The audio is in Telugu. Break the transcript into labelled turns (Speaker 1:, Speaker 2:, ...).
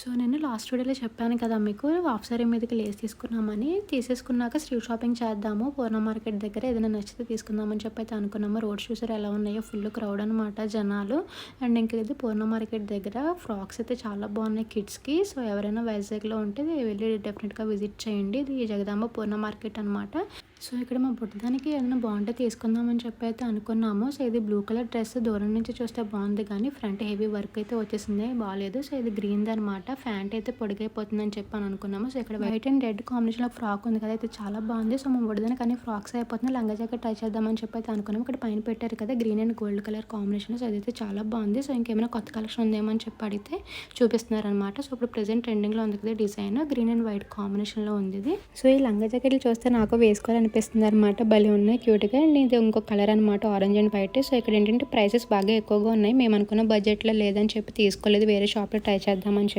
Speaker 1: సో, నేను లాస్ట్ వీడియోలో చెప్పాను కదా మీకు హాఫ్ సారీ మీదకి లేస్ తీసుకున్నామని. తీసేసుకున్నాక స్ట్రీట్ షాపింగ్ చేద్దాము. పూర్ణ మార్కెట్ దగ్గర ఏదైనా నచ్చితే తీసుకుందామని చెప్పైతే అనుకున్నాము. రోడ్ చూసారా ఎలా ఉన్నాయో, ఫుల్ క్రౌడ్ అనమాట జనాలు. అండ్ ఇంక ఇది పూర్ణ మార్కెట్ దగ్గర ఫ్రాక్స్ అయితే చాలా బాగున్నాయి కిడ్స్‌కి. సో, ఎవరైనా వైజాగ్‌లో ఉంటే వెళ్ళి డెఫినెట్‌గా విజిట్ చేయండి. ఇది జగదాంబ పూర్ణ మార్కెట్ అనమాట. సో, ఇక్కడ మా బుడ్డదానికి ఏదైనా బాగుంటే తీసుకుందామని చెప్పి అయితే అనుకున్నాము. సో, ఇది బ్లూ కలర్ డ్రెస్ దూరం నుంచి చూస్తే బాగుంది కానీ ఫ్రంట్ హెవీ వర్క్ అయితే వచ్చేసింది, బాలేదు. సో, ఇది గ్రీన్‌ది అనమాట. ప్యాంట్ అయితే పొడిగైపోతుందని చెప్పి అని అనుకున్నాము. సో, ఇక్కడ వైట్ అండ్ రెడ్ కాంబినేషన్‌లో ఫ్రాక్ ఉంది కదా, అయితే చాలా బాగుంది. సో, మా బుడ్డదానికి అన్ని ఫ్రాక్స్ అయిపోతున్నాయి. లంగా జాకెట్ ట్రై చేద్దామని చెప్పి అయితే అనుకున్నాము. ఇక్కడ పైన పెట్టారు కదా green and gold colour combination. So, అదైతే చాలా బాగుంది. సో, ఇంకేమైనా కొత్త కలెక్షన్ ఉందేమో అని చెప్పి అడిగితే చూపిస్తున్నారనమాట. సో, ఇప్పుడు ప్రెజెంట్ ట్రెండింగ్‌లో ఉంది కదా డిజైన్, గ్రీన్ అండ్ వైట్ కాంబినేషన్‌లో ఉంది ఇది. సో, ఈ లంగా జాకెట్లు చూస్తే నాకు వేసుకోవాలనిపిస్తుంది అనమాట. భలే ఉన్నాయి క్యూట్‌గా. అండ్ ఇది ఇంకో కలర్ అనమాట, ఆరెంజ్ అండ్ వైట్. సో, ఇక్కడ ఏంటంటే ప్రైసెస్ బాగా ఎక్కువగా ఉన్నాయి. మేము అనుకున్న బడ్జెట్లో లేదని చెప్పి తీసుకోలేదు, వేరే షాప్లో ట్రై చేద్దామని చెప్పి.